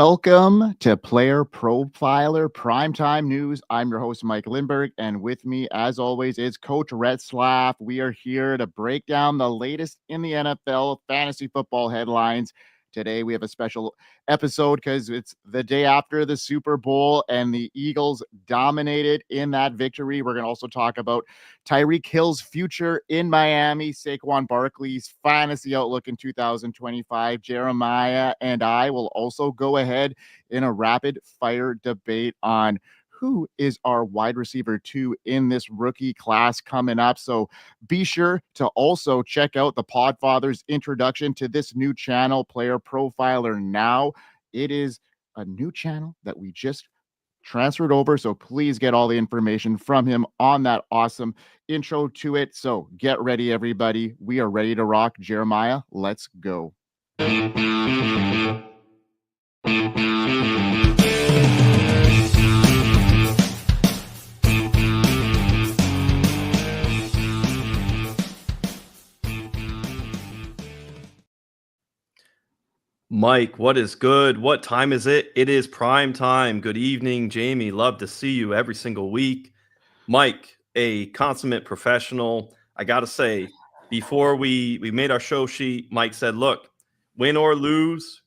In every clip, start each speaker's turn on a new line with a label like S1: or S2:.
S1: Welcome to Player Profiler Primetime News. I'm your host, Mike Lindberg, and with me, as always, is Coach Retzlaff. We are here to break down the latest in the NFL fantasy football headlines. Today, we have a special episode because it's the day after the Super Bowl, and the Eagles dominated in that victory. We're going to also talk about Tyreek Hill's future in Miami, Saquon Barkley's fantasy outlook in 2025. Jeremiah and I will also go ahead in a rapid fire debate on who is our wide receiver 2 in this rookie class coming up. So be sure to also check out the Podfather's introduction to this new channel, Player Profiler Now. It is a new channel that we just transferred over, so please get all the information from him on that awesome intro to it. So get ready, everybody. We are ready to rock. Jeremiah, let's go.
S2: Mike, what is good? What time is it? It is prime time. Good evening, Jamie. Love to see you every single week. Mike, a consummate professional. I got to say, before we made our show sheet, Mike said, look, win or lose,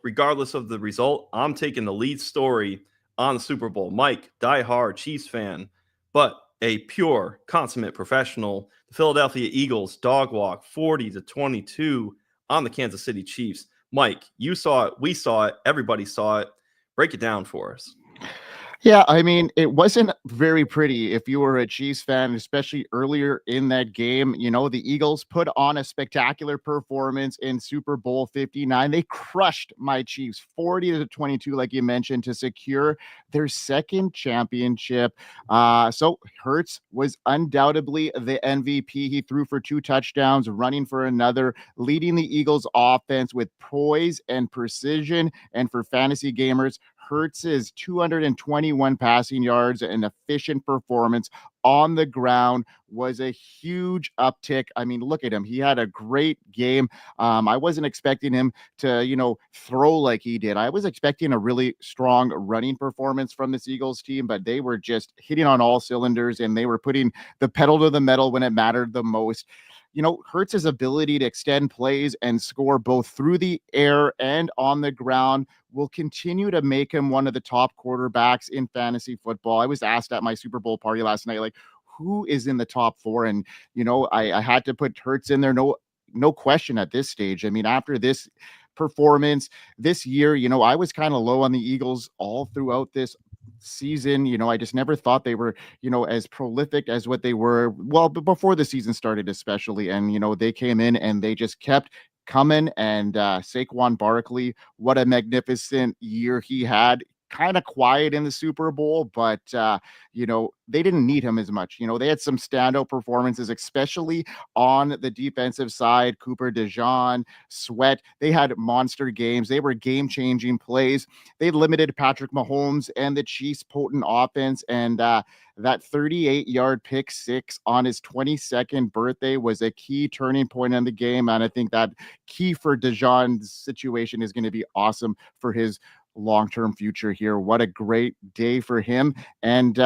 S2: regardless of the result, I'm taking the lead story on the Super Bowl. Mike, diehard Chiefs fan, but a pure consummate professional. The Philadelphia Eagles dog walk 40-22 on the Kansas City Chiefs. Mike, you saw it. We saw it. Everybody saw it. Break it down for us.
S1: Yeah, I mean, it wasn't very pretty if you were a Chiefs fan, especially earlier in that game. You know, the Eagles put on a spectacular performance in Super Bowl 59. They crushed my Chiefs 40-22, like you mentioned, to secure their second championship. So Hurts was undoubtedly the MVP. He threw for 2 touchdowns, running for another, leading the Eagles offense with poise and precision. And for fantasy gamers, Hurts's 221 passing yards and efficient performance on the ground was a huge uptick. I mean, look at him. He had a great game. I wasn't expecting him to, throw like he did. I was expecting a really strong running performance from this Eagles team, but they were just hitting on all cylinders, and they were putting the pedal to the metal when it mattered the most. Hurts' ability to extend plays and score both through the air and on the ground will continue to make him one of the top quarterbacks in fantasy football. I was asked at my Super Bowl party last night, like, who is in the top 4? And, I had to put Hurts in there. No question at this stage. I mean, after this performance this year, I was kind of low on the Eagles all throughout this season. I just never thought they were, as prolific as what they were. Well, but before the season started, especially. And, they came in and they just kept coming. And Saquon Barkley, what a magnificent year he had. Kind of quiet in the Super Bowl, but they didn't need him as much. They had some standout performances, especially on the defensive side. Cooper DeJean, Sweat, they had monster games. They were game-changing plays. They limited Patrick Mahomes and the Chiefs' potent offense, and that 38-yard pick six on his 22nd birthday was a key turning point in the game. And I think that key for DeJean's situation is going to be awesome for his long-term future here. What a great day for him. And,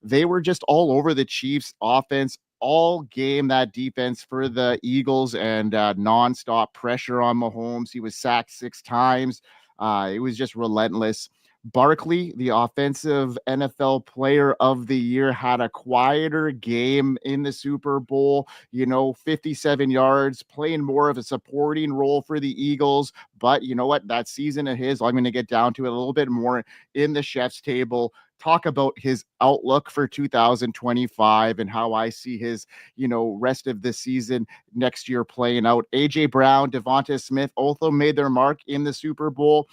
S1: they were just all over the Chiefs offense all game, that defense for the Eagles, and nonstop pressure on Mahomes. He was sacked 6 times. It was just relentless. Barkley, the offensive NFL player of the year, had a quieter game in the Super Bowl, 57 yards, playing more of a supporting role for the Eagles. But you know what? That season of his, I'm going to get down to it a little bit more in the chef's table. Talk about his outlook for 2025 and how I see his, rest of the season next year playing out. AJ Brown, Devonta Smith also made their mark in the Super Bowl.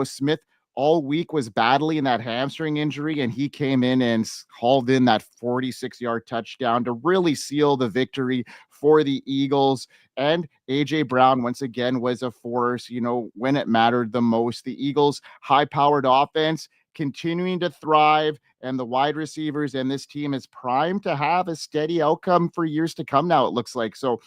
S1: Smith all week was battling that hamstring injury, and he came in and hauled in that 46-yard touchdown to really seal the victory for the Eagles. And AJ Brown, once again, was a force, when it mattered the most. The Eagles' high-powered offense continuing to thrive, and the wide receivers and this team is primed to have a steady outcome for years to come now, it looks like. So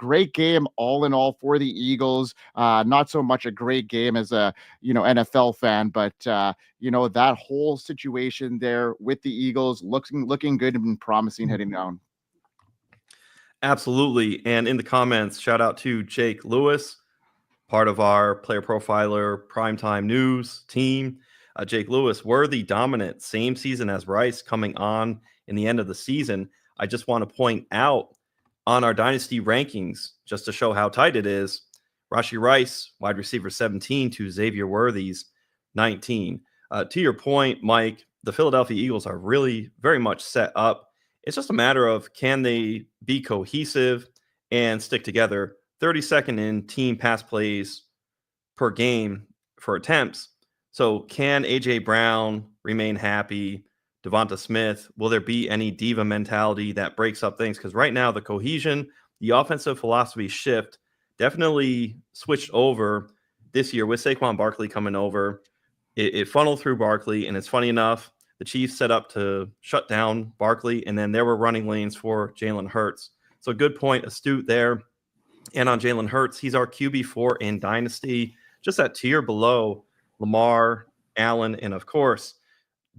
S1: great game all in all for the Eagles. Not so much a great game as a NFL fan, but that whole situation there with the Eagles looking good and promising heading down.
S2: Absolutely. And in the comments, shout out to Jake Lewis, part of our Player Profiler Primetime News team. Jake Lewis, worthy dominant, same season as Rice coming on in the end of the season. I just want to point out on our dynasty rankings, just to show how tight it is, Rashee Rice, wide receiver 17, to Xavier Worthy's 19. To your point, Mike, the Philadelphia Eagles are really very much set up. It's just a matter of, can they be cohesive and stick together? 32nd in team pass plays per game for attempts. So can A.J. Brown remain happy? Devonta Smith, will there be any diva mentality that breaks up things? Because right now the cohesion, the offensive philosophy shift definitely switched over this year with Saquon Barkley coming over. It funneled through Barkley, and it's funny enough, the Chiefs set up to shut down Barkley, and then there were running lanes for Jalen Hurts. So good point, astute there. And on Jalen Hurts, he's our QB4 in Dynasty, just that tier below Lamar, Allen, and of course,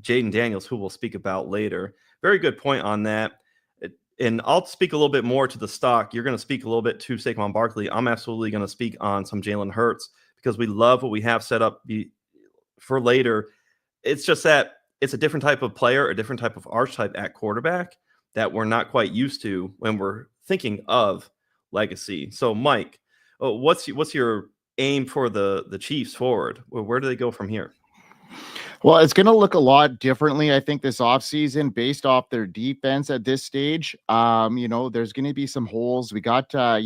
S2: Jayden Daniels, who we'll speak about later. Very good point on that. And I'll speak a little bit more to the stock. You're going to speak a little bit to Saquon Barkley. I'm absolutely going to speak on some Jalen Hurts because we love what we have set up for later. It's just that it's a different type of player, a different type of archetype at quarterback that we're not quite used to when we're thinking of legacy. So, Mike, what's your aim for the Chiefs forward? Where do they go from here?
S1: Well, it's going to look a lot differently, I think, this offseason based off their defense at this stage. There's going to be some holes. We got, their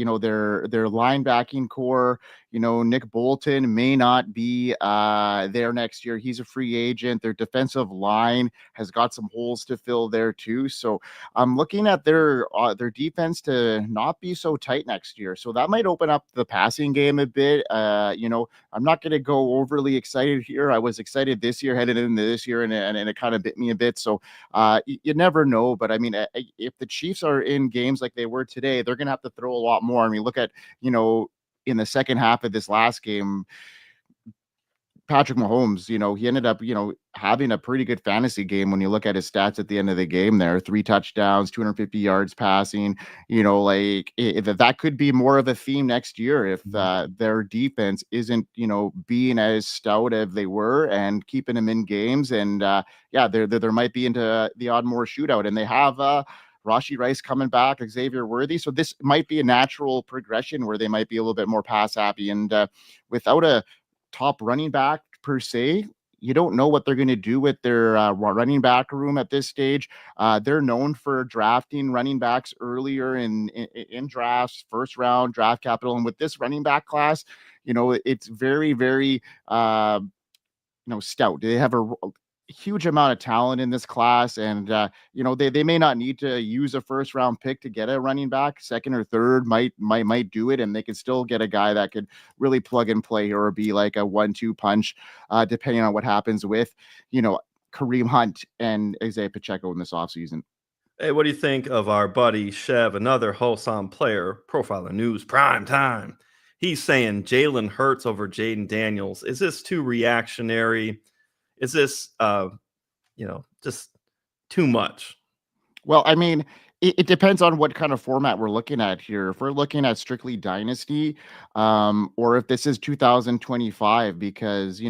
S1: linebacking core. Nick Bolton may not be there next year. He's a free agent. Their defensive line has got some holes to fill there too. So I'm looking at their defense to not be so tight next year. So that might open up the passing game a bit. I'm not going to go overly excited here. I was excited this year headed into this year, and it kind of bit me a bit. So you never know. But I mean, if the Chiefs are in games like they were today, they're going to have to throw a lot more. I mean, look at, in the second half of this last game, Patrick Mahomes, he ended up, having a pretty good fantasy game when you look at his stats at the end of the game there. 3 touchdowns, 250 yards passing, that could be more of a theme next year if their defense isn't, being as stout as they were and keeping them in games. And there might be into the odd more shootout. And they have Rashee Rice coming back, Xavier Worthy. So this might be a natural progression where they might be a little bit more pass happy. And without a top running back per se, you don't know what they're going to do with their running back room at this stage. They're known for drafting running backs earlier in drafts, first round draft capital. And with this running back class, it's very, very, stout. They have a huge amount of talent in this class, and they may not need to use a first round pick to get a running back. Second or third might do it, and they could still get a guy that could really plug and play or be like a 1-2 punch, depending on what happens with Kareem Hunt and Isaiah Pacheco in this offseason.
S2: Hey, what do you think of our buddy Chev, another host on Player Profiler News Prime Time? He's saying Jalen Hurts over Jayden Daniels. Is this too reactionary? Is this, just too much?
S1: Well, I mean, it depends on what kind of format we're looking at here. If we're looking at strictly dynasty, or if this is 2025, because,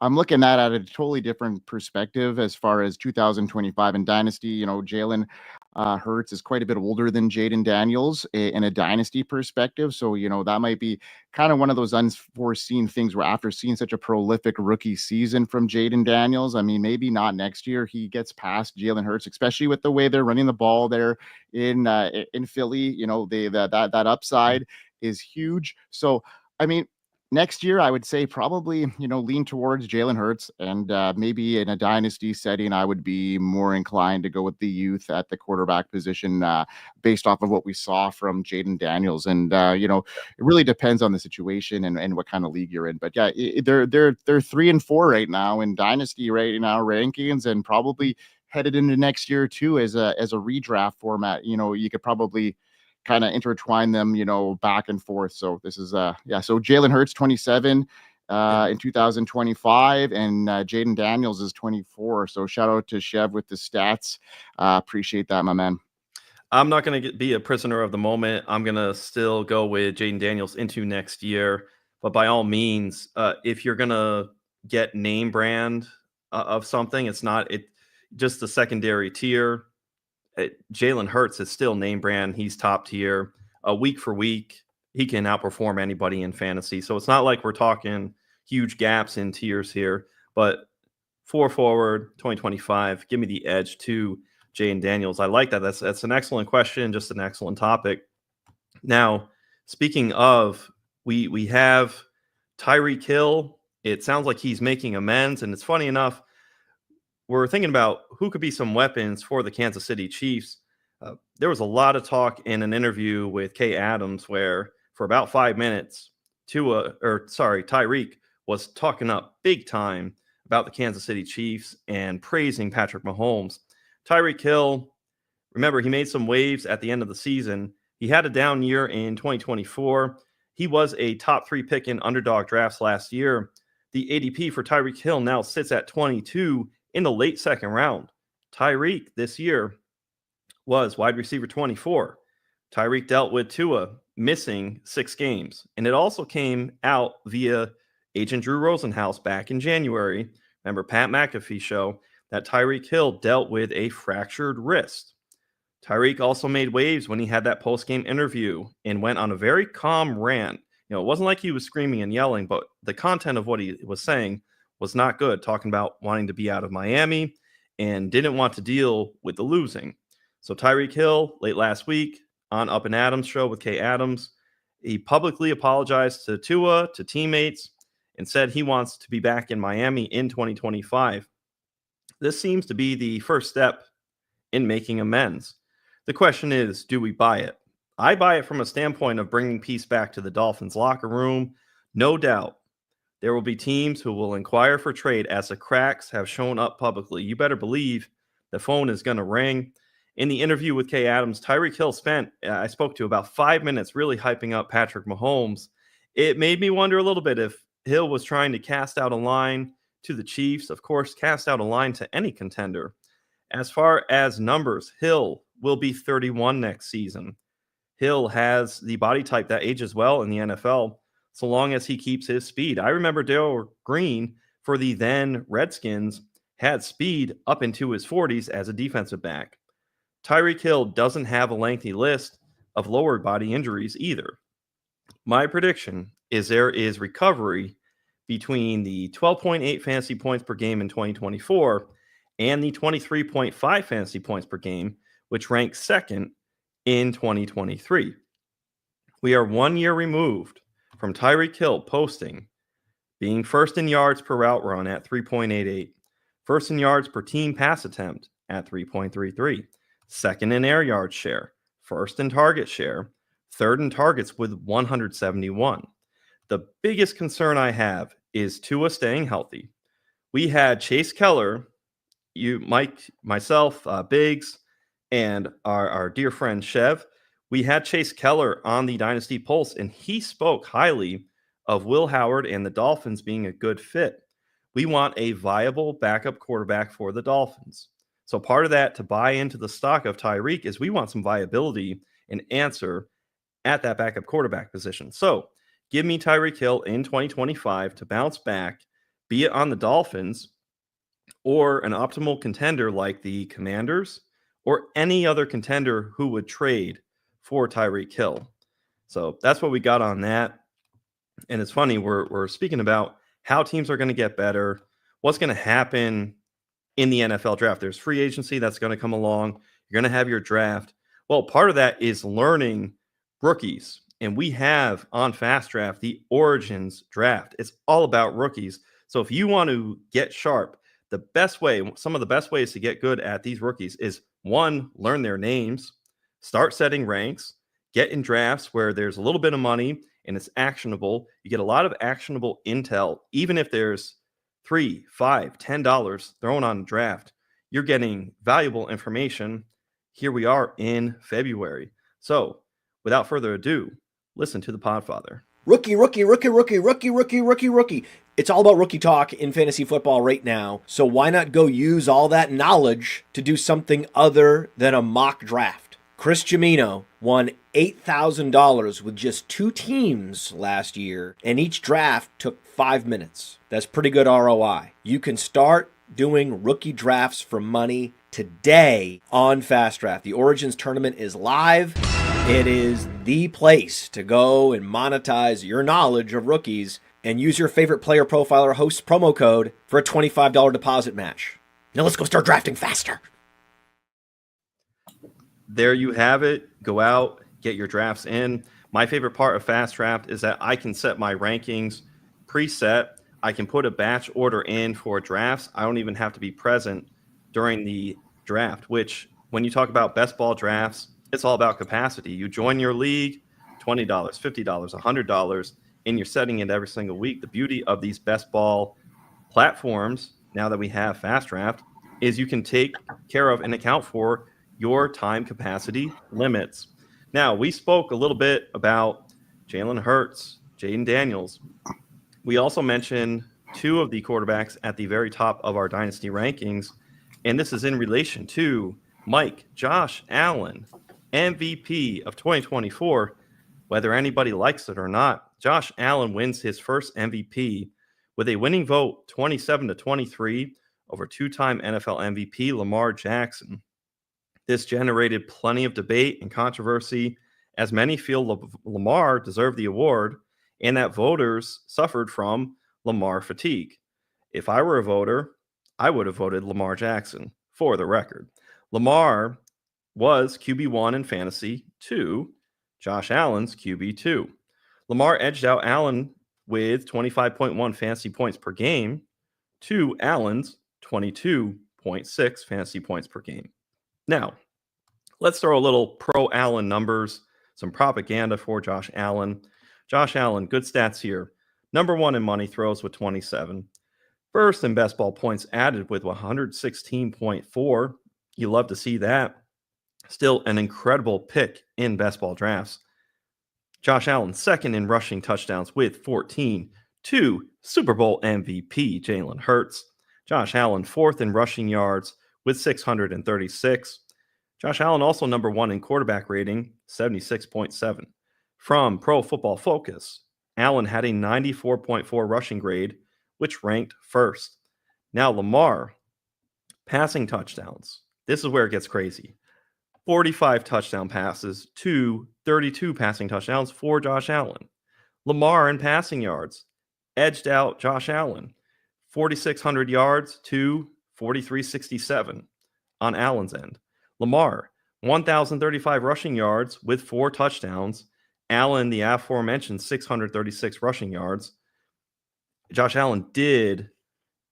S1: I'm looking at a totally different perspective as far as 2025 and dynasty. Jalen Hurts is quite a bit older than Jayden Daniels in a dynasty perspective. So, that might be kind of one of those unforeseen things where after seeing such a prolific rookie season from Jayden Daniels, I mean, maybe not next year he gets past Jalen Hurts, especially with the way they're running the ball there in Philly. That upside is huge. So, I mean, next year, I would say probably, lean towards Jalen Hurts, and maybe in a dynasty setting, I would be more inclined to go with the youth at the quarterback position based off of what we saw from Jayden Daniels. And, it really depends on the situation and what kind of league you're in. But yeah, they're 3-4 right now in dynasty right now rankings, and probably headed into next year too as a redraft format. You could probably kind of intertwine them, back and forth. So this is yeah. So Jalen Hurts 27 in 2025, and Jayden Daniels is 24. So shout out to Chev with the stats. Appreciate that, my man.
S2: I'm not going to be a prisoner of the moment. I'm going to still go with Jayden Daniels into next year. But by all means, if you're going to get name brand of something, it's not just the secondary tier. Jalen Hurts is still name brand. He's top tier. Week for week, he can outperform anybody in fantasy. So it's not like we're talking huge gaps in tiers here. But for forward 2025, give me the edge to Jayden Daniels. I like that. That's an excellent question, just an excellent topic. Now, speaking of, we have Tyreek Hill. It sounds like he's making amends, and it's funny enough, we're thinking about who could be some weapons for the Kansas City Chiefs. There was a lot of talk in an interview with Kay Adams where for about 5 minutes, Tyreek was talking up big time about the Kansas City Chiefs and praising Patrick Mahomes. Tyreek Hill, remember, he made some waves at the end of the season. He had a down year in 2024. He was a top 3 pick in underdog drafts last year. The ADP for Tyreek Hill now sits at 22 in the late second round. Tyreek this year was wide receiver 24. Tyreek dealt with Tua missing 6 games. And it also came out via agent Drew Rosenhaus back in January. Remember Pat McAfee show that Tyreek Hill dealt with a fractured wrist. Tyreek also made waves when he had that post-game interview and went on a very calm rant. It wasn't like he was screaming and yelling, but the content of what he was saying was not good, talking about wanting to be out of Miami and didn't want to deal with the losing. So Tyreek Hill, late last week on Up and Adams show with Kay Adams, he publicly apologized to Tua, to teammates, and said he wants to be back in Miami in 2025. This seems to be the first step in making amends. The question is, do we buy it? I buy it from a standpoint of bringing peace back to the Dolphins locker room. No doubt there will be teams who will inquire for trade as the cracks have shown up publicly. You better believe the phone is going to ring. In the interview with Kay Adams, Tyreek Hill I spoke to about 5 minutes really hyping up Patrick Mahomes. It made me wonder a little bit if Hill was trying to cast out a line to the Chiefs, of course, cast out a line to any contender. As far as numbers, Hill will be 31 next season. Hill has the body type that ages well in the NFL, so long as he keeps his speed. I remember Darrell Green for the then Redskins had speed up into his 40s as a defensive back. Tyreek Hill doesn't have a lengthy list of lower body injuries either. My prediction is there is recovery between the 12.8 fantasy points per game in 2024 and the 23.5 fantasy points per game, which ranks second in 2023. We are 1 year removed from Tyreek Hill being first in yards per route run at 3.88, first in yards per team pass attempt at 3.33, second in air yard share, first in target share, third in targets with 171. The biggest concern I have is Tua staying healthy. We had Chase Keller, you, Mike, myself, Biggs, and our dear friend Chev. We had Chase Keller on the Dynasty Pulse, and he spoke highly of Will Howard and the Dolphins being a good fit. We want a viable backup quarterback for the Dolphins. So part of that to buy into the stock of Tyreek is we want some viability and answer at that backup quarterback position. So give me Tyreek Hill in 2025 to bounce back, be it on the Dolphins or an optimal contender like the Commanders or any other contender who would trade for Tyreek Hill. So that's what we got on that. And it's funny, we're speaking about how teams are going to get better, what's going to happen in the NFL draft. There's free agency that's going to come along. You're going to have your draft. Well, part of that is learning rookies. And we have on Fast Draft the Origins draft. It's all about rookies. So if you want to get sharp, the best way, some of the best ways to get good at these rookies is, one, learn their names, start setting ranks, get in drafts where there's a little bit of money and it's actionable. You get a lot of actionable intel, even if there's $3, $5, $10 thrown on a draft, you're getting valuable information. Here we are in February. So without further ado, listen to the Podfather.
S3: Rookie. It's all about rookie talk in fantasy football right now. So why not go use all that knowledge to do something other than a mock draft? Chris Jimino won $8,000 with just 2 teams last year, and each draft took 5 minutes. That's pretty good ROI. You can start doing rookie drafts for money today on Fast Draft. The Origins tournament is live. It is the place to go and monetize your knowledge of rookies and use your favorite Player Profiler host promo code for a $25 deposit match. Now let's go start drafting faster.
S2: There you have it. Go out, get your drafts in. My favorite part of Fast Draft is that I can set my rankings preset. I can put a batch order in for drafts. I don't even have to be present during the draft, which when you talk about best ball drafts, it's all about capacity. You join your league, $20, $50, $100, and you're setting it every single week. The beauty of these best ball platforms, now that we have Fast Draft, is you can take care of and account for your time capacity limits. Now, we spoke a little bit about Jalen Hurts, Jayden Daniels. We also mentioned 2 of the quarterbacks at the very top of our dynasty rankings, and this is in relation to Mike, Josh Allen, MVP of 2024. Whether anybody likes it or not, Josh Allen wins his first MVP with a winning vote 27-23 over 2-time NFL MVP Lamar Jackson. This generated plenty of debate and controversy, as many feel Lamar deserved the award and that voters suffered from Lamar fatigue. If I were a voter, I would have voted Lamar Jackson, for the record. Lamar was QB1 in fantasy to Josh Allen's QB2. Lamar edged out Allen with 25.1 fantasy points per game to Allen's 22.6 fantasy points per game. Now, let's throw a little pro-Allen numbers, some propaganda for Josh Allen. Josh Allen, good stats here. Number 1 in money throws with 27. First in best ball points added with 116.4. You love to see that. Still an incredible pick in best ball drafts. Josh Allen, second in rushing touchdowns with 14 to Super Bowl MVP Jalen Hurts. Josh Allen, fourth in rushing yards with 636. Josh Allen also number 1 in quarterback rating, 76.7. From Pro Football Focus, Allen had a 94.4 rushing grade, which ranked first. Now Lamar, passing touchdowns. This is where it gets crazy. 45 touchdown passes to 32 passing touchdowns for Josh Allen. Lamar in passing yards edged out Josh Allen. 4,600 yards to 4,367 on Allen's end. Lamar, 1,035 rushing yards with 4 touchdowns. Allen, the aforementioned 636 rushing yards. Josh Allen did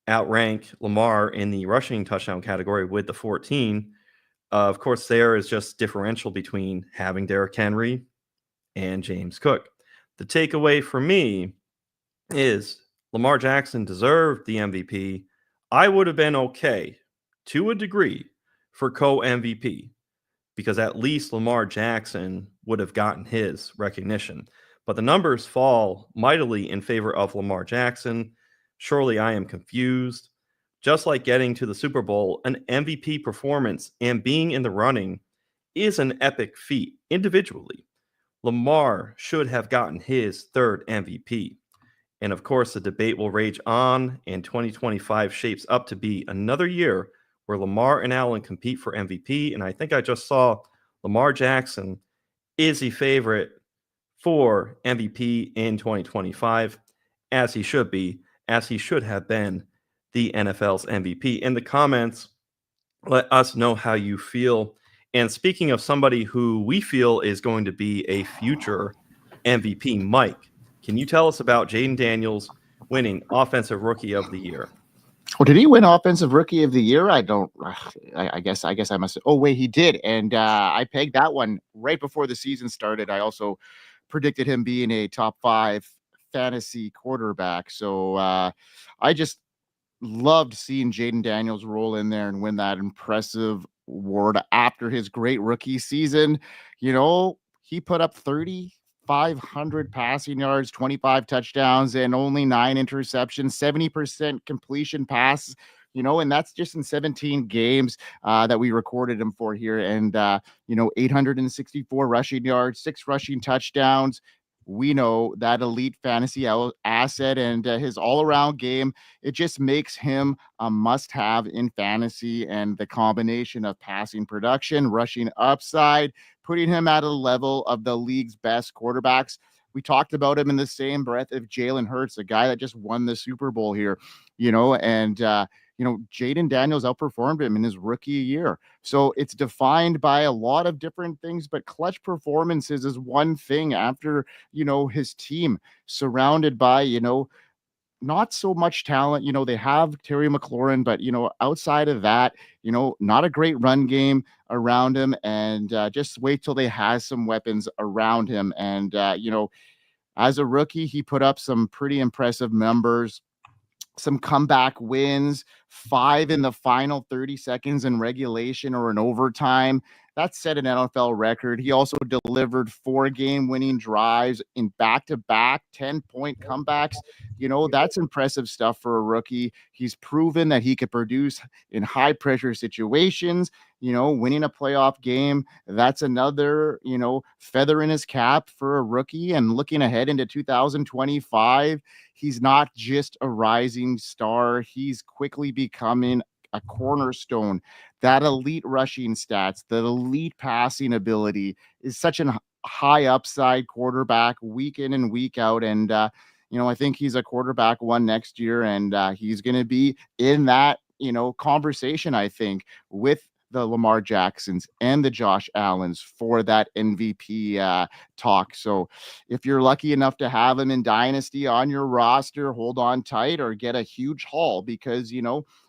S2: outrank Lamar in the rushing touchdown category with the 14. Of course, there is just differential between having Derrick Henry and James Cook. The takeaway for me is Lamar Jackson deserved the MVP. I would have been okay, to a degree, for co-MVP, because at least Lamar Jackson would have gotten his recognition. But the numbers fall mightily in favor of Lamar Jackson. Surely I am confused. Just like getting to the Super Bowl, an MVP performance and being in the running is an epic feat individually. Lamar should have gotten his 3rd MVP. And of course, the debate will rage on, and 2025 shapes up to be another year where Lamar and Allen compete for MVP. And I think I just saw Lamar Jackson is the favorite for MVP in 2025, as he should be, as he should have been the NFL's MVP. In the comments, let us know how you feel. And speaking of somebody who we feel is going to be a future MVP, Mike, can you tell us about Jayden Daniels winning Offensive Rookie of the Year?
S1: Oh, did he win Offensive Rookie of the Year? I guess I must. Oh, wait, he did. And I pegged that one right before the season started. I also predicted him being a top 5 fantasy quarterback. So I just loved seeing Jayden Daniels roll in there and win that impressive award after his great rookie season. You know, he put up 3,500 passing yards, 25 touchdowns, and only 9 interceptions, 70% completion pass, and that's just in 17 games that we recorded him for here. And, 864 rushing yards, 6 rushing touchdowns. We know that elite fantasy asset and his all-around game, it just makes him a must-have in fantasy, and the combination of passing production, rushing upside, putting him at a level of the league's best quarterbacks. We talked about him in the same breath of Jalen Hurts, a guy that just won the Super Bowl here, and Jayden Daniels outperformed him in his rookie year. So it's defined by a lot of different things, but clutch performances is one thing after, his team surrounded by, not so much talent. They have Terry McLaurin, but, outside of that, not a great run game around him. And just wait till they have some weapons around him. And, as a rookie, he put up some pretty impressive numbers, some comeback wins, 5 in the final 30 seconds in regulation or in overtime. That set an NFL record. He also delivered 4 game-winning drives in back-to-back 10-point comebacks. That's impressive stuff for a rookie. He's proven that he could produce in high-pressure situations. Winning a playoff game, that's another, feather in his cap for a rookie. And looking ahead into 2025, he's not just a rising star. He's quickly becoming a cornerstone. That elite rushing stats, the elite passing ability is such a high upside quarterback week in and week out. And, I think he's a quarterback 1 next year, and he's going to be in that, conversation, I think, with the Lamar Jacksons and the Josh Allens for that MVP talk. So if you're lucky enough to have him in Dynasty on your roster, hold on tight or get a huge haul, because,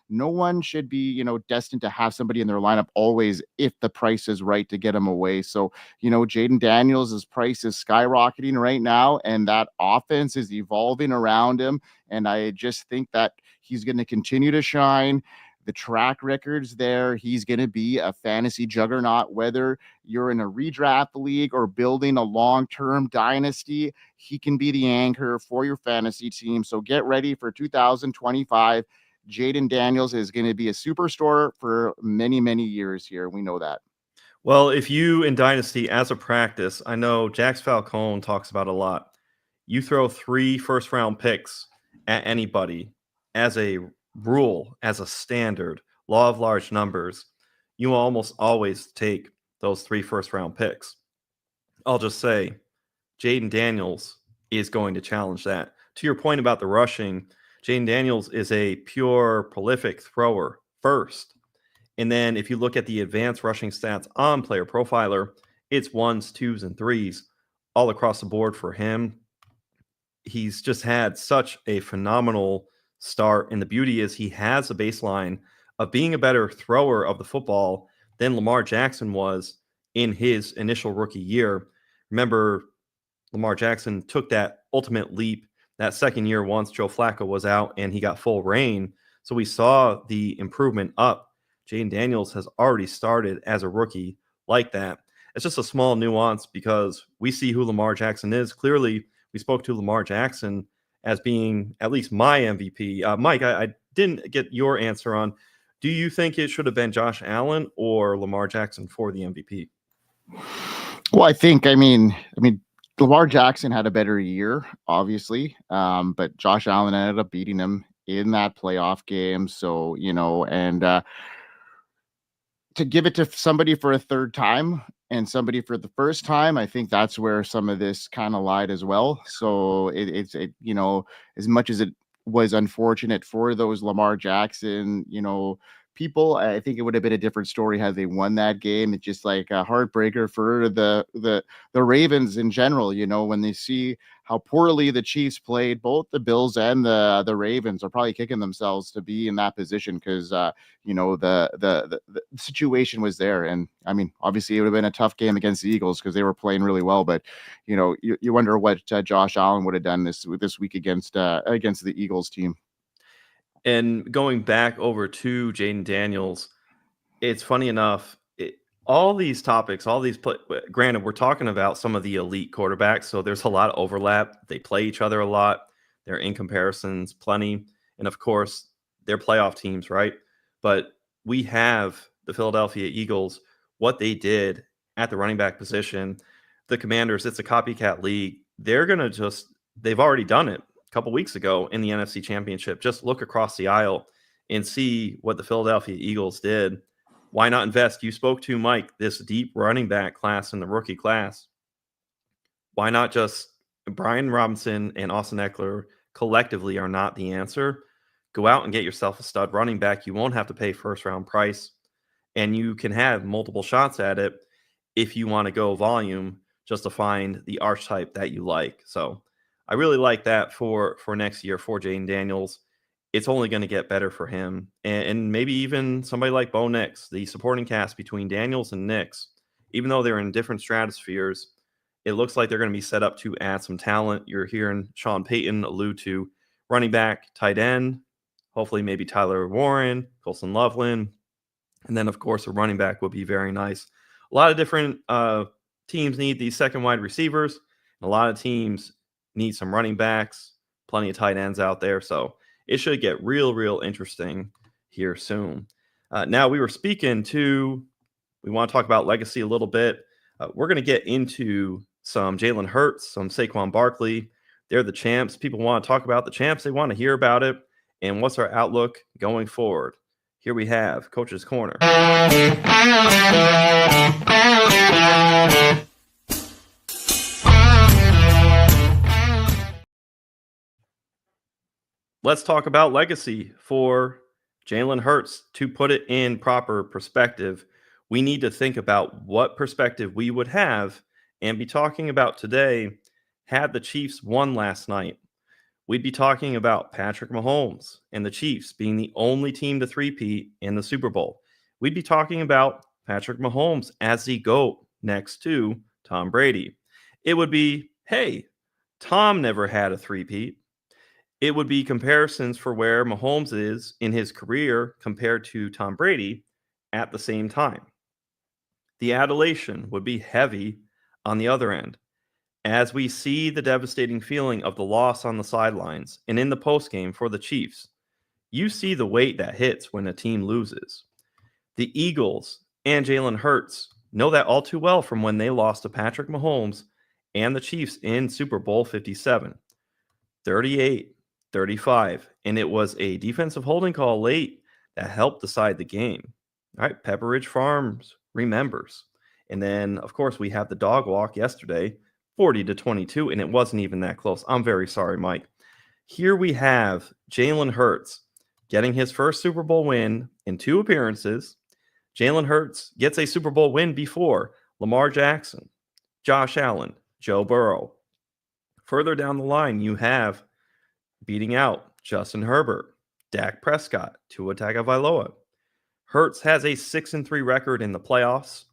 S1: no one should be, destined to have somebody in their lineup always if the price is right to get him away. So, Jayden Daniels' price is skyrocketing right now, and that offense is evolving around him. And I just think that he's going to continue to shine. The track record's there. He's going to be a fantasy juggernaut, whether you're in a redraft league or building a long-term dynasty. He can be the anchor for your fantasy team. So get ready for 2025. Jayden Daniels is going to be a superstar for many, many years here. We know that.
S2: Well, if you in Dynasty as a practice, I know Jax Falcone talks about a lot. You throw 3 first-round picks at anybody as a rule, as a standard, law of large numbers, you almost always take those 3 first-round picks. I'll just say Jayden Daniels is going to challenge that. To your point about the rushing, Jayden Daniels is a pure prolific thrower first. And then if you look at the advanced rushing stats on Player Profiler, it's 1s, 2s, and 3s all across the board for him. He's just had such a phenomenal start. And the beauty is he has a baseline of being a better thrower of the football than Lamar Jackson was in his initial rookie year. Remember, Lamar Jackson took that ultimate leap that second year once Joe Flacco was out and he got full reign. So we saw the improvement up. Jayden Daniels has already started as a rookie like that. It's just a small nuance because we see who Lamar Jackson is. Clearly, we spoke to Lamar Jackson as being at least my MVP. Mike, I didn't get your answer on, do you think it should have been Josh Allen or Lamar Jackson for the MVP?
S1: Well, I mean, Lamar Jackson had a better year, obviously, but Josh Allen ended up beating him in that playoff game. So, and to give it to somebody for a third time and somebody for the first time, I think that's where some of this kind of lied as well. So it's as much as it was unfortunate for those Lamar Jackson, people, I think it would have been a different story had they won that game. It's just like a heartbreaker for the Ravens in general, when they see how poorly the Chiefs played. Both the Bills and the Ravens are probably kicking themselves to be in that position because the situation was there. And I mean, obviously it would have been a tough game against the Eagles because they were playing really well, but you wonder what Josh Allen would have done this week against the Eagles team. And
S2: going back over to Jayden Daniels, it's funny enough, all these topics, granted, we're talking about some of the elite quarterbacks, so there's a lot of overlap. They play each other a lot. They're in comparisons, plenty. And of course, they're playoff teams, right? But we have the Philadelphia Eagles, what they did at the running back position. The Commanders, it's a copycat league. They've already done it a couple weeks ago in the NFC Championship. Just look across the aisle and see what the Philadelphia Eagles did. Why not invest? You spoke to, Mike, this deep running back class in the rookie class. Why not just Brian Robinson and Austin Eckler collectively are not the answer? Go out and get yourself a stud running back. You won't have to pay first-round price, and you can have multiple shots at it if you want to go volume just to find the archetype that you like. So I really like that for next year for Jayden Daniels. It's only going to get better for him. And maybe even somebody like Bo Nix, the supporting cast between Daniels and Nix, even though they're in different stratospheres, it looks like they're going to be set up to add some talent. You're hearing Sean Payton allude to running back, tight end, hopefully maybe Tyler Warren, Colson Loveland. And then, of course, a running back would be very nice. A lot of different teams need these second wide receivers. And a lot of teams need some running backs, plenty of tight ends out there. So it should get real interesting here soon. Now, we want to talk about legacy a little bit. We're going to get into some Jalen Hurts, some Saquon Barkley. They're the champs. People want to talk about the champs. They want to hear about it. And what's our outlook going forward? Here we have Coach's Corner. Let's talk about legacy for Jalen Hurts. To put it in proper perspective, we need to think about what perspective we would have and be talking about today had the Chiefs won last night. We'd be talking about Patrick Mahomes and the Chiefs being the only team to three-peat in the Super Bowl. We'd be talking about Patrick Mahomes as the GOAT next to Tom Brady. It would be, hey, Tom never had a three-peat. It would be comparisons for where Mahomes is in his career compared to Tom Brady at the same time. The adulation would be heavy on the other end. As we see the devastating feeling of the loss on the sidelines and in the postgame for the Chiefs, you see the weight that hits when a team loses. The Eagles and Jalen Hurts know that all too well from when they lost to Patrick Mahomes and the Chiefs in Super Bowl 57, 38-35, and it was a defensive holding call late that helped decide the game. All right, Pepperidge Farms remembers. And then, of course, we have the dog walk yesterday, 40-22, and it wasn't even that close. I'm very sorry, Mike. Here we have Jalen Hurts getting his first Super Bowl win in 2 appearances. Jalen Hurts gets a Super Bowl win before Lamar Jackson, Josh Allen, Joe Burrow. Further down the line, you have beating out Justin Herbert, Dak Prescott, Tua Tagovailoa. Hurts has a 6-3 record in the playoffs.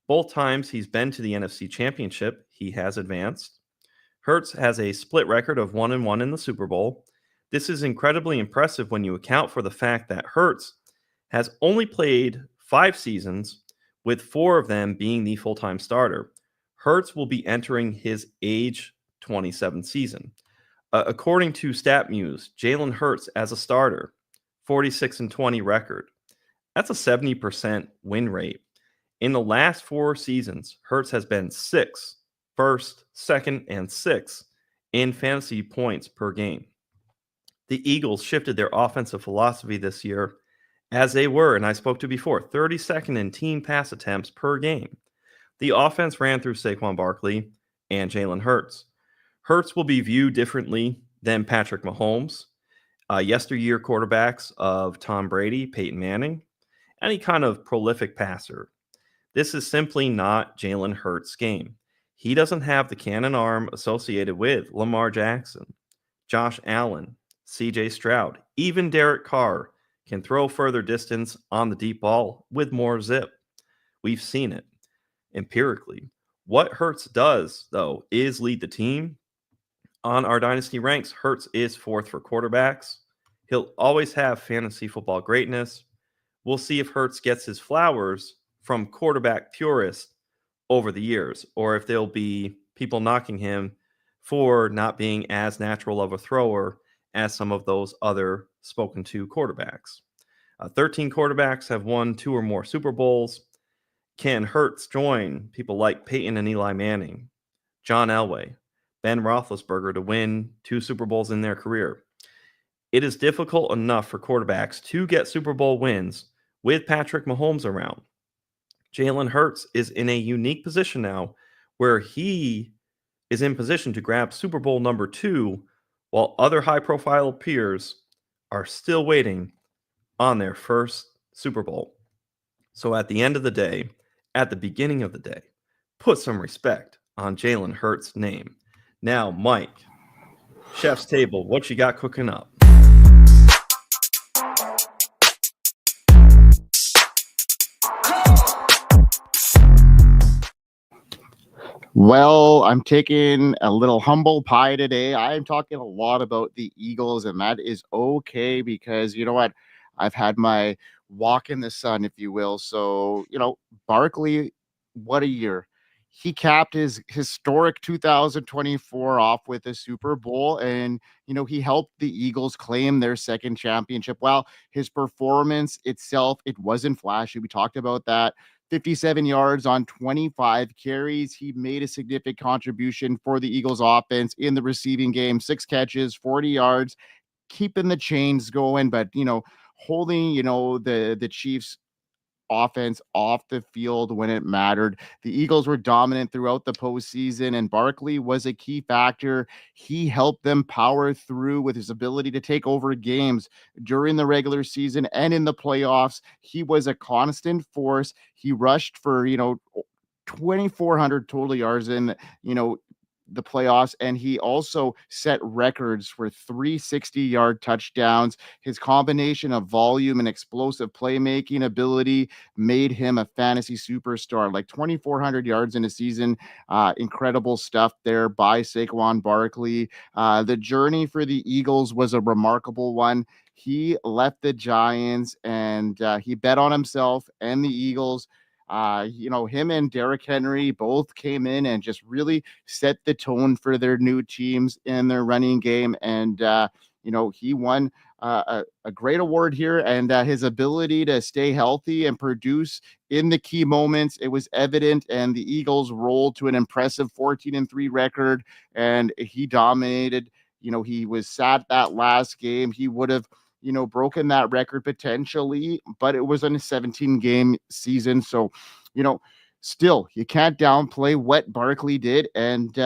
S2: Both times he's been to the NFC Championship, he has advanced. Hurts has a split record of 1-1 in the Super Bowl. This is incredibly impressive when you account for the fact that Hurts has only played 5 seasons, with 4 of them being the full-time starter. Hurts will be entering his age 27 season. According to StatMuse, Jalen Hurts as a starter, 46-20 record. That's a 70% win rate. In the last 4 seasons, Hurts has been 6th, 1st, 2nd, and 6th in fantasy points per game. The Eagles shifted their offensive philosophy this year, as they were, and I spoke to before, 32nd in team pass attempts per game. The offense ran through Saquon Barkley and Jalen Hurts. Hurts will be viewed differently than Patrick Mahomes, yesteryear quarterbacks of Tom Brady, Peyton Manning, any kind of prolific passer. This is simply not Jalen Hurts' game. He doesn't have the cannon arm associated with Lamar Jackson, Josh Allen, CJ Stroud, even Derek Carr can throw further distance on the deep ball with more zip. We've seen it empirically. What Hurts does, though, is lead the team. On our dynasty ranks, Hurts is 4th for quarterbacks. He'll always have fantasy football greatness. We'll see if Hurts gets his flowers from quarterback purists over the years, or if there'll be people knocking him for not being as natural of a thrower as some of those other spoken to quarterbacks. 13 quarterbacks have won 2 or more Super Bowls. Can Hurts join people like Peyton and Eli Manning, John Elway, Ben Roethlisberger to win 2 Super Bowls in their career? It is difficult enough for quarterbacks to get Super Bowl wins with Patrick Mahomes around. Jalen Hurts is in a unique position now where he is in position to grab Super Bowl number 2 while other high-profile peers are still waiting on their first Super Bowl. So at the end of the day, at the beginning of the day, put some respect on Jalen Hurts' name. Now, Mike, chef's table, what you got cooking up?
S1: Well, I'm taking a little humble pie today. I'm talking a lot about the Eagles, and that is okay because you know what? I've had my walk in the sun, if you will. So, Barkley, what a year. He capped his historic 2024 off with a Super Bowl, and, he helped the Eagles claim their second championship. While his performance itself, it wasn't flashy. We talked about that. 57 yards on 25 carries. He made a significant contribution for the Eagles offense in the receiving game, 6 catches, 40 yards, keeping the chains going, but, holding, the Chiefs offense off the field when it mattered. The Eagles were dominant throughout the postseason, and Barkley was a key factor. He helped them power through with his ability to take over games during the regular season and in the playoffs. He was a constant force. He rushed for, 2,400 total yards in, the playoffs, and he also set records for 360-yard touchdowns. His combination of volume and explosive playmaking ability made him a fantasy superstar. Like 2,400 yards in a season, incredible stuff there by Saquon Barkley. The journey for the Eagles was a remarkable one. He left the Giants and he bet on himself and the Eagles. Him and Derrick Henry both came in and just really set the tone for their new teams in their running game. And, he won a great award here, and his ability to stay healthy and produce in the key moments, it was evident, and the Eagles rolled to an impressive 14-3 record, and he dominated. He was sad that last game. He would have broken that record potentially, but it was in a 17-game season. So, still, you can't downplay what Barkley did. And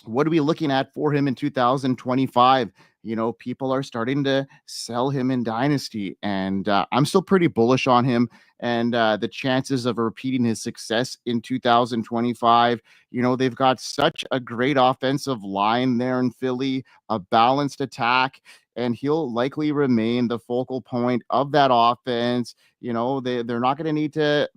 S1: what are we looking at for him in 2025? People are starting to sell him in Dynasty, and I'm still pretty bullish on him and the chances of repeating his success in 2025. They've got such a great offensive line there in Philly, a balanced attack, and he'll likely remain the focal point of that offense. They're not going to need to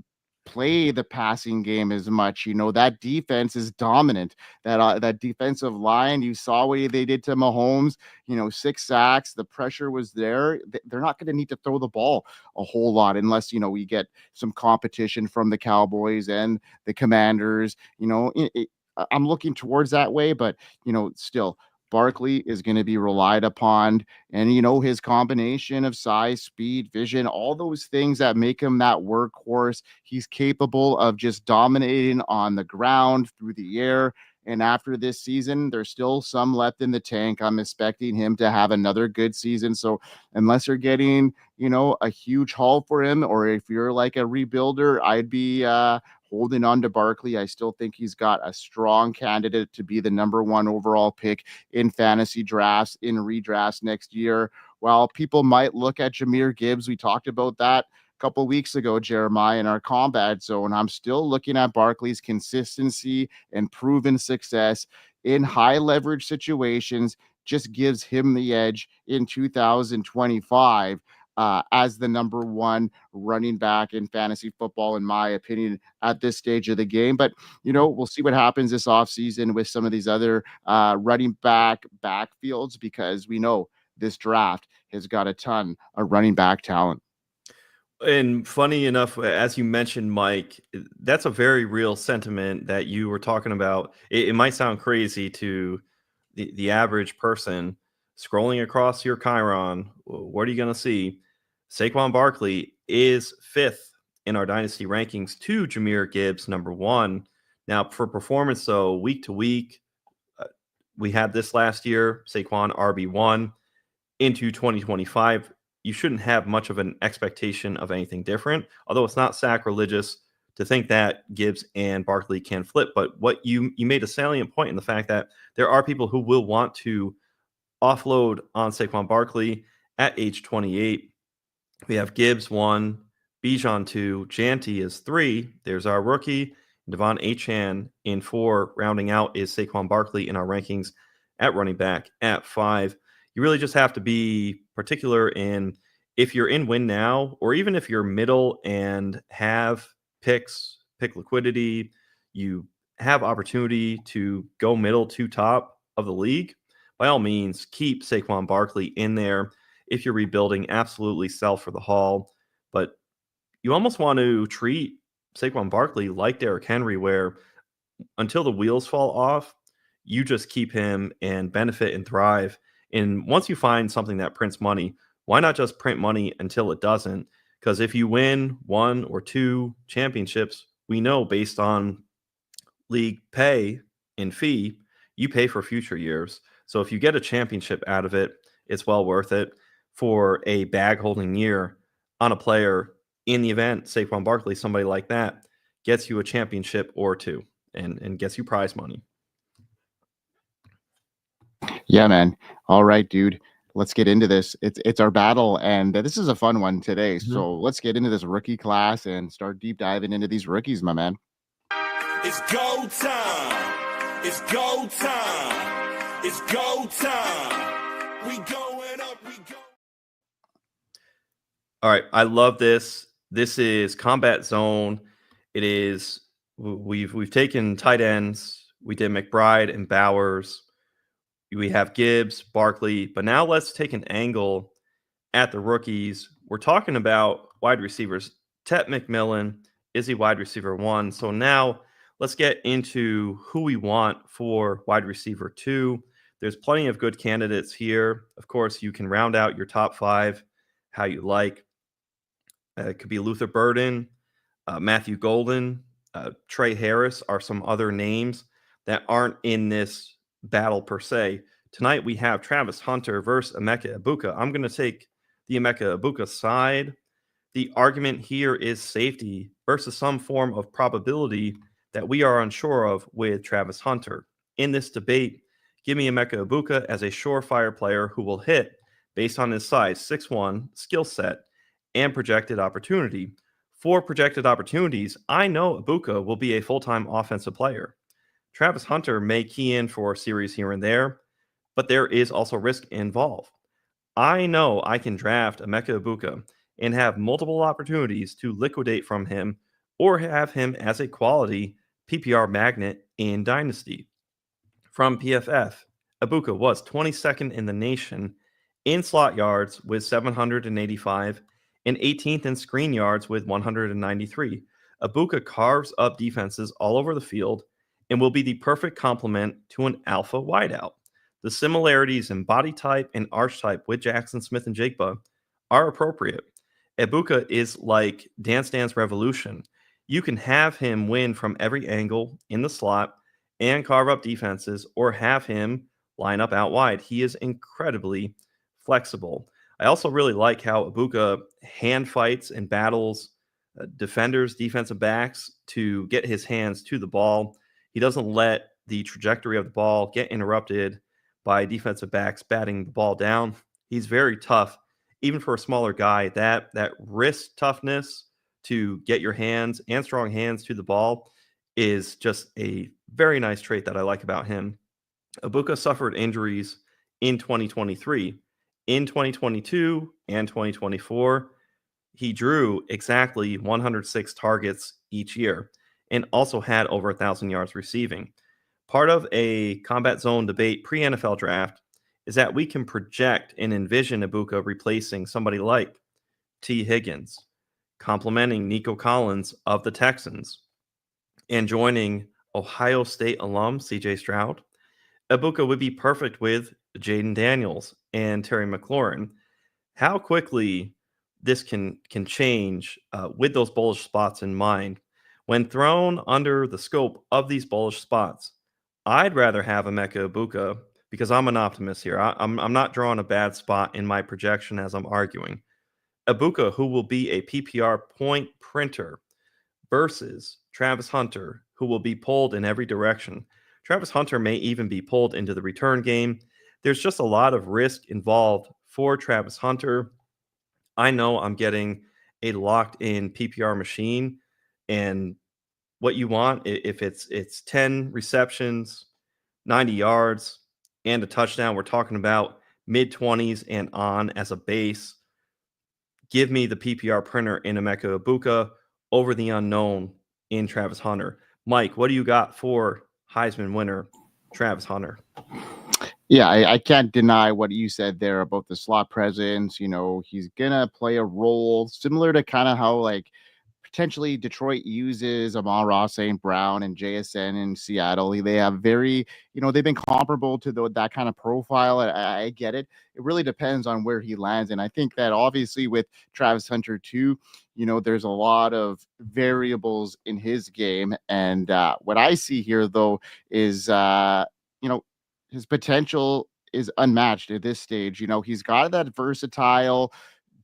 S1: play the passing game as much. That defense is dominant. That defensive line, you saw what they did to Mahomes. 6 sacks. The pressure was there. They're not going to need to throw the ball a whole lot unless we get some competition from the Cowboys and the Commanders. I'm looking towards that way, but still, Barkley is going to be relied upon, and his combination of size, speed, vision, all those things that make him that workhorse. He's capable of just dominating on the ground, through the air. And after this season, there's still some left in the tank. I'm expecting him to have another good season. So unless you're getting, a huge haul for him, or if you're like a rebuilder, I'd be holding on to Barkley. I still think he's got a strong candidate to be the number 1 overall pick in fantasy drafts, in redrafts next year. While people might look at Jahmyr Gibbs, we talked about that a couple weeks ago, Jeremiah, in our combat zone. I'm still looking at Barkley's consistency and proven success in high leverage situations. Just gives him the edge in 2025. As the number 1 running back in fantasy football, in my opinion, at this stage of the game. But, we'll see what happens this offseason with some of these other running backfields, because we know this draft has got a ton of running back talent.
S2: And funny enough, as you mentioned, Mike, that's a very real sentiment that you were talking about. It might sound crazy to the average person scrolling across your Chiron. What are you going to see? Saquon Barkley is 5th in our dynasty rankings to Jahmyr Gibbs, number 1. Now, for performance, though, week to week, we had this last year, Saquon RB1 into 2025. You shouldn't have much of an expectation of anything different, although it's not sacrilegious to think that Gibbs and Barkley can flip. But what you made a salient point in the fact that there are people who will want to offload on Saquon Barkley at age 28. We have Gibbs 1, Bijan 2, Janty is 3. There's our rookie. Devon Achane in 4. Rounding out is Saquon Barkley in our rankings at running back at 5. You really just have to be particular in if you're in win now, or even if you're middle and have pick liquidity, you have opportunity to go middle to top of the league. By all means, keep Saquon Barkley in there. If you're rebuilding, absolutely sell for the haul. But you almost want to treat Saquon Barkley like Derrick Henry, where until the wheels fall off, you just keep him and benefit and thrive. And once you find something that prints money, why not just print money until it doesn't? Because if you win 1 or 2 championships, we know based on league pay and fee, you pay for future years. So if you get a championship out of it, it's well worth it. For a bag holding year on a player, in the event Saquon Barkley, somebody like that, gets you a championship or 2 and gets you prize money.
S1: Yeah, man. All right, dude. Let's get into this. It's our battle, and this is a fun one today.
S3: Mm-hmm.
S1: So let's get into this rookie class and start deep diving into these rookies, my man.
S4: It's go time. It's go time. It's go time. We going up. We go.
S2: All right, I love this. This is Combat Zone. It is we've taken tight ends. We did McBride and Bowers. We have Gibbs, Barkley, but now let's take an angle at the rookies. We're talking about wide receivers. Tet McMillan is he wide receiver 1. So now let's get into who we want for wide receiver 2. There's plenty of good candidates here. Of course, you can round out your top 5 how you like. It could be Luther Burden, Matthew Golden, Trey Harris are some other names that aren't in this battle per se. Tonight we have Travis Hunter versus Emeka Egbuka. I'm going to take the Emeka Egbuka side. The argument here is safety versus some form of probability that we are unsure of with Travis Hunter. In this debate, give me Emeka Egbuka as a surefire player who will hit based on his size, 6'1", skill set, and projected opportunity. For projected opportunities, I know Egbuka will be a full-time offensive player. Travis Hunter may key in for a series here and there, but there is also risk involved. I know I can draft Emeka Egbuka and have multiple opportunities to liquidate from him or have him as a quality PPR magnet in Dynasty. From PFF, Egbuka was 22nd in the nation in slot yards with 785 and 18th in screen yards with 193. Egbuka carves up defenses all over the field and will be the perfect complement to an alpha wideout. The similarities in body type and arch type with Jackson Smith and Jigba are appropriate. Egbuka is like Dance Dance Revolution. You can have him win from every angle in the slot and carve up defenses, or have him line up out wide. He is incredibly flexible. I also really like how Egbuka hand fights and battles defenders, defensive backs to get his hands to the ball. He doesn't let the trajectory of the ball get interrupted by defensive backs batting the ball down. He's very tough, even for a smaller guy. That wrist toughness to get your hands and strong hands to the ball is just a very nice trait that I like about him. Egbuka suffered injuries in 2023. In 2022 and 2024, he drew exactly 106 targets each year and also had over 1,000 yards receiving. Part of a combat zone debate pre-NFL draft is that we can project and envision Egbuka replacing somebody like T. Higgins, complimenting Nico Collins of the Texans and joining Ohio State alum CJ Stroud. Egbuka would be perfect with Jayden Daniels and Terry McLaurin. How quickly this can change with those bullish spots in mind. When thrown under the scope of these bullish spots, I'd rather have Emeka Egbuka because I'm an optimist here. I'm not drawing a bad spot in my projection as I'm arguing. Egbuka, who will be a PPR point printer, versus Travis Hunter, who will be pulled in every direction. Travis Hunter may even be pulled into the return game. There's just a lot of risk involved for Travis Hunter. I know I'm getting a locked-in PPR machine, and what you want, if it's 10 receptions, 90 yards, and a touchdown, we're talking about mid-20s and on as a base. Give me the PPR printer in Emeka Egbuka over the unknown in Travis Hunter. Mike, what do you got for Heisman winner Travis Hunter?
S1: Yeah, I can't deny what you said there about the slot presence. You know, he's going to play a role similar to kind of how, like, potentially Detroit uses Amon-Ra St. Brown and JSN in Seattle. They have very, they've been comparable to that kind of profile. I get it. It really depends on where he lands. And I think that obviously with Travis Hunter too, there's a lot of variables in his game. And what I see here, though, is, his potential is unmatched at this stage. He's got that versatile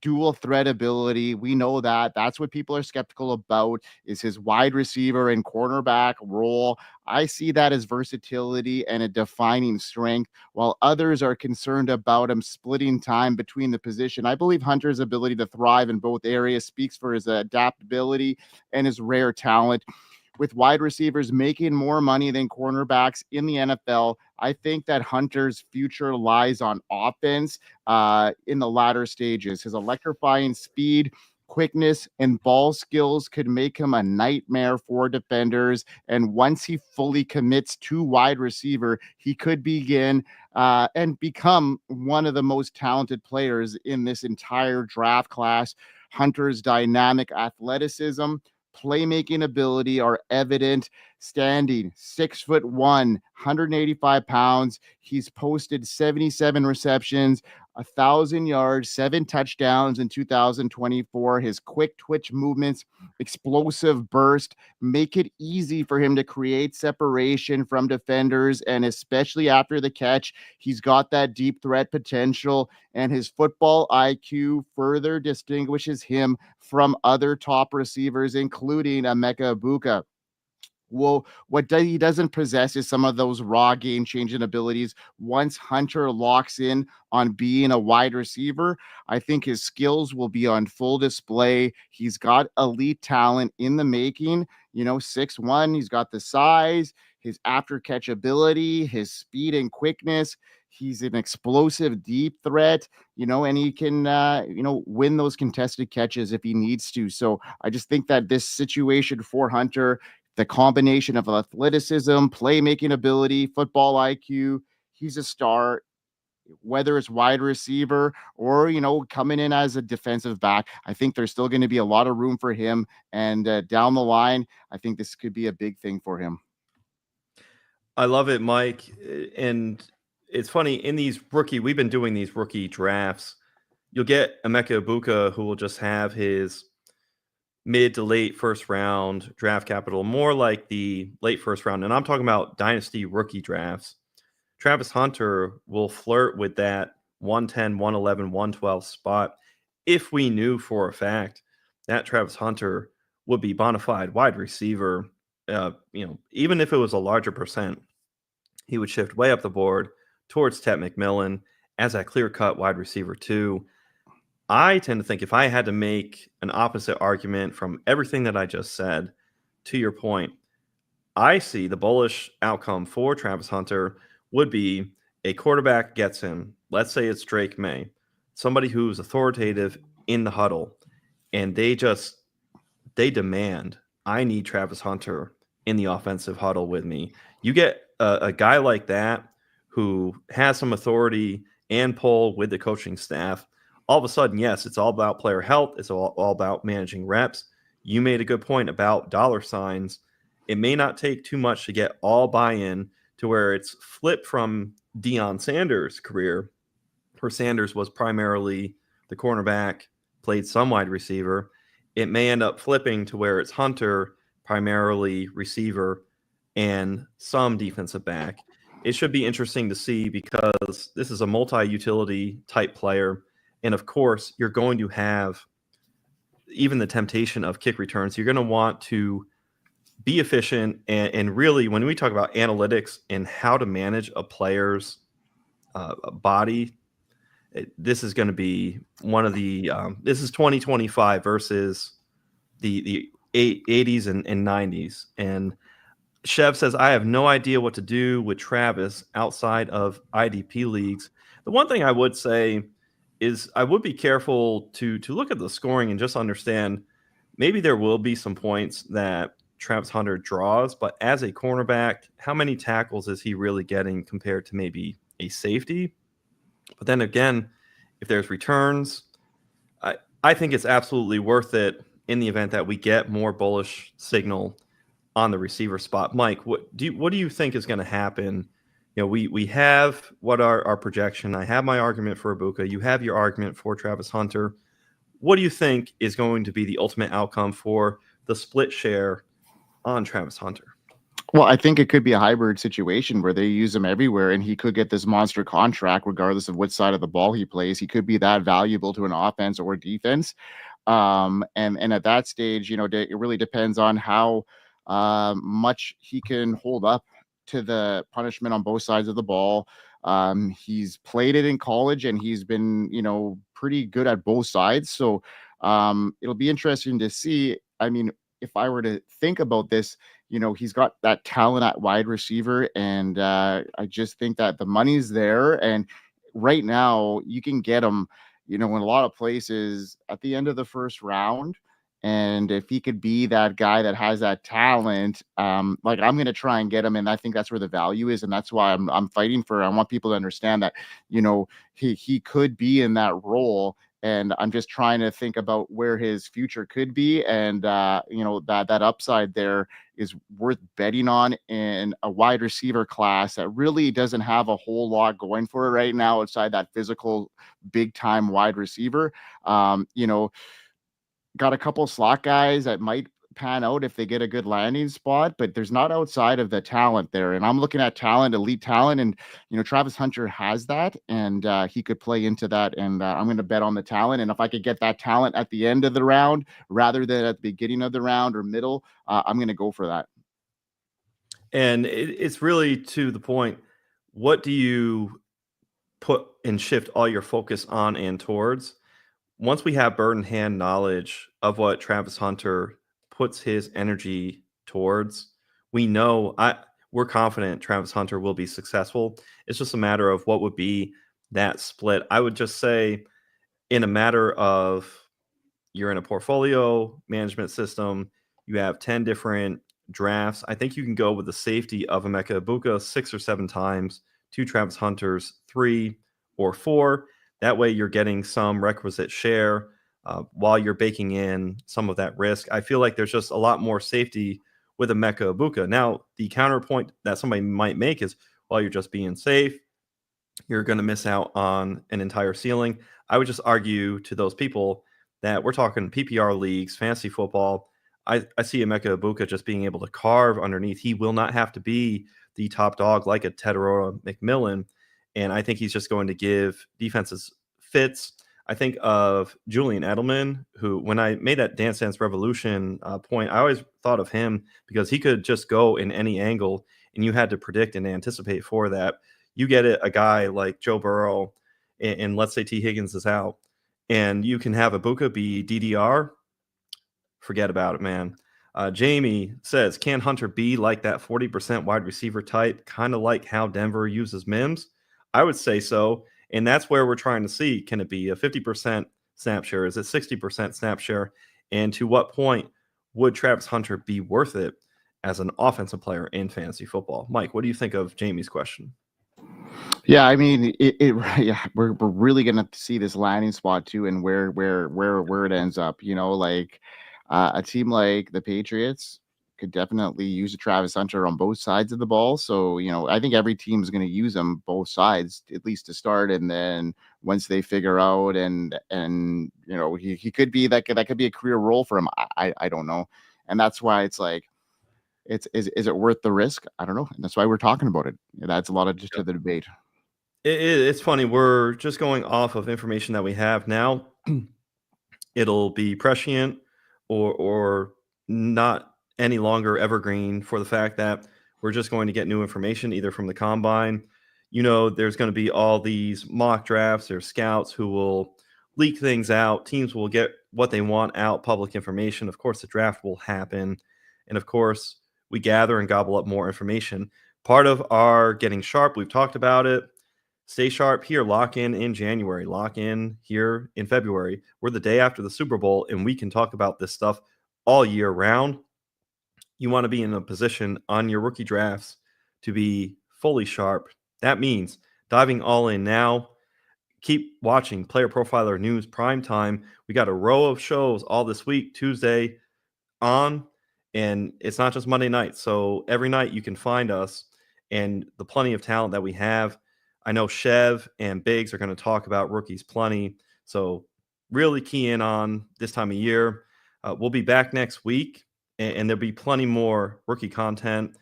S1: dual threat ability. We know that. That's what people are skeptical about, is his wide receiver and cornerback role. I see that as versatility and a defining strength, while others are concerned about him splitting time between the position. I believe Hunter's ability to thrive in both areas speaks for his adaptability and his rare talent. With wide receivers making more money than cornerbacks in the NFL, I think that Hunter's future lies on offense in the latter stages. His electrifying speed, quickness, and ball skills could make him a nightmare for defenders. And once he fully commits to wide receiver, he could begin and become one of the most talented players in this entire draft class. Hunter's dynamic athleticism, playmaking ability are evident. Standing 6'1", 185 pounds. He's posted 77 receptions, 1,000 yards, 7 touchdowns in 2024. His quick twitch movements, explosive burst, make it easy for him to create separation from defenders. And especially after the catch, he's got that deep threat potential, and his football IQ further distinguishes him from other top receivers, including Emeka Egbuka. Well, he doesn't possess is some of those raw game-changing abilities. Once Hunter locks in on being a wide receiver, I think his skills will be on full display. He's got elite talent in the making. 6'1", he's got the size, his after-catch ability, his speed and quickness. He's an explosive deep threat, and he can, win those contested catches if he needs to. So I just think that this situation for Hunter, the combination of athleticism, playmaking ability, football IQ, he's a star, whether it's wide receiver or, coming in as a defensive back. I think there's still going to be a lot of room for him. And down the line, I think this could be a big thing for him.
S2: I love it, Mike. And it's funny, we've been doing these rookie drafts. You'll get Emeka Egbuka, who will just have his mid to late first round draft capital, more like the late first round. And I'm talking about dynasty rookie drafts. Travis Hunter will flirt with that 110, 111, 112 spot if we knew for a fact that Travis Hunter would be bona fide wide receiver. Even if it was a larger percent, he would shift way up the board towards Ted McMillan as a clear-cut wide receiver too. I tend to think if I had to make an opposite argument from everything that I just said, to your point, I see the bullish outcome for Travis Hunter would be a quarterback gets him. Let's say it's Drake May, somebody who's authoritative in the huddle, and they demand, I need Travis Hunter in the offensive huddle with me. You get a guy like that who has some authority and pull with the coaching staff. all of a sudden, yes, it's all about player health. It's all about managing reps. You made a good point about dollar signs. It may not take too much to get all buy-in to where it's flipped from Deion Sanders' career, where Sanders was primarily the cornerback, played some wide receiver. It may end up flipping to where it's Hunter, primarily receiver, and some defensive back. It should be interesting to see because this is a multi-utility type player. And of course, you're going to have even the temptation of kick returns. You're going to want to be efficient. And really, when we talk about analytics and how to manage a player's body, this is going to be one of the this is 2025 versus the 80s and 90s. And Chev says, I have no idea what to do with Travis outside of IDP leagues. The one thing I would say is I would be careful to look at the scoring and just understand maybe there will be some points that Travis Hunter draws, but as a cornerback, how many tackles is he really getting compared to maybe a safety? But then again, if there's returns, I think it's absolutely worth it in the event that we get more bullish signal on the receiver spot. Mike, what do you think is going to happen? You know, we have what our projection. I have my argument for Egbuka. You have your argument for Travis Hunter. What do you think is going to be the ultimate outcome for the split share on Travis Hunter?
S1: Well, I think it could be a hybrid situation where they use him everywhere and he could get this monster contract regardless of which side of the ball he plays. He could be that valuable to an offense or defense. And at that stage, you know, it really depends on how much he can hold up to the punishment on both sides of the ball. He's played it in college and he's been, you know, pretty good at both sides. So it'll be interesting to see. I mean, if I were to think about this, you know, he's got that talent at wide receiver, and I just think that the money's there. And right now, you can get him, you know, in a lot of places at the end of the first round. And if he could be that guy that has that talent, like I'm going to try and get him. And I think that's where the value is. And that's why I'm fighting for, I want people to understand that, you know, he could be in that role. And I'm just trying to think about where his future could be. And, you know, that upside there is worth betting on in a wide receiver class that really doesn't have a whole lot going for it right now outside that physical big time wide receiver. You know, got a couple slot guys that might pan out if they get a good landing spot, but there's not outside of the talent there. And I'm looking at talent, elite talent, and you know Travis Hunter has that, and he could play into that. And I'm going to bet on the talent. And if I could get that talent at the end of the round rather than at the beginning of the round or middle, I'm going to go for that.
S2: And it's really to the point. What do you put and shift all your focus on and towards? Once we have bird in hand knowledge of what Travis Hunter puts his energy towards, we know we're confident Travis Hunter will be successful. It's just a matter of what would be that split. I would just say in a matter of you're in a portfolio management system, you have 10 different drafts. I think you can go with the safety of Emeka Egbuka 6 or 7 times, to Travis Hunter's 3 or 4. That way you're getting some requisite share while you're baking in some of that risk. I feel like there's just a lot more safety with Emeka Egbuka. Now, the counterpoint that somebody might make is, while you're just being safe, you're going to miss out on an entire ceiling. I would just argue to those people that we're talking PPR leagues, fantasy football. I see Emeka Egbuka just being able to carve underneath. He will not have to be the top dog like a Tedora McMillan. And I think he's just going to give defenses fits. I think of Julian Edelman, who, when I made that Dance Dance Revolution point, I always thought of him because he could just go in any angle and you had to predict and anticipate for that. You get a guy like Joe Burrow, and let's say T. Higgins is out, and you can have Egbuka be DDR. Forget about it, man. Jamie says, can Hunter be like that 40% wide receiver type, kind of like how Denver uses Mims? I would say so. And that's where we're trying to see, can it be a 50% snap share? Is it 60% snap share? And to what point would Travis Hunter be worth it as an offensive player in fantasy football? Mike, what do you think of Jamie's question?
S1: Yeah, I mean, yeah, we're really gonna see this landing spot too, and where it ends up. Like a team like the Patriots could definitely use a Travis Hunter on both sides of the ball. So I think every team is going to use them both sides at least to start, and then once they figure out and he could be that could be a career role for him. I don't know, and that's why it's like. Is it worth the risk? I don't know. And that's why we're talking about it. That's a lot of just to the debate.
S2: It's funny. We're just going off of information that we have now. It'll be prescient or not any longer evergreen for the fact that we're just going to get new information either from the combine. There's going to be all these mock drafts. There's scouts who will leak things out. Teams will get what they want out, public information. Of course, the draft will happen. And of course, we gather and gobble up more information. Part of our getting sharp, we've talked about it. Stay sharp here. Lock in January. Lock in here in February. We're the day after the Super Bowl, and we can talk about this stuff all year round. You want to be in a position on your rookie drafts to be fully sharp. That means diving all in now. Keep watching Player Profiler News Prime Time. We got a row of shows all this week, Tuesday on, and it's not just Monday night. So every night you can find us and the plenty of talent that we have. I know Chev and Biggs are going to talk about rookies plenty. So really key in on this time of year. We'll be back next week, and there'll be plenty more rookie content,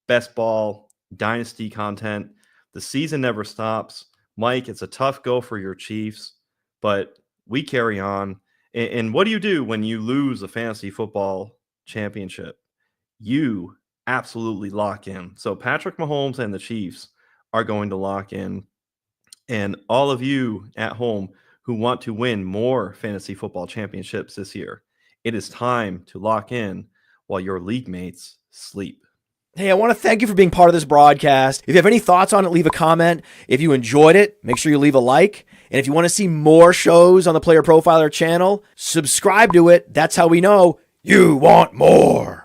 S2: best ball, dynasty content. The season never stops. Mike, it's a tough go for your Chiefs, but we carry on. And what do you do when you lose a fantasy football championship? You absolutely lock in. So Patrick Mahomes and the Chiefs are going to lock in. And all of you at home who want to win more fantasy football championships this year, it is time to lock in while your league mates sleep.
S3: Hey, I want to thank you for being part of this broadcast. If you have any thoughts on it, leave a comment. If you enjoyed it, make sure you leave a like. And if you want to see more shows on the Player Profiler channel, subscribe to it. That's how we know you want more.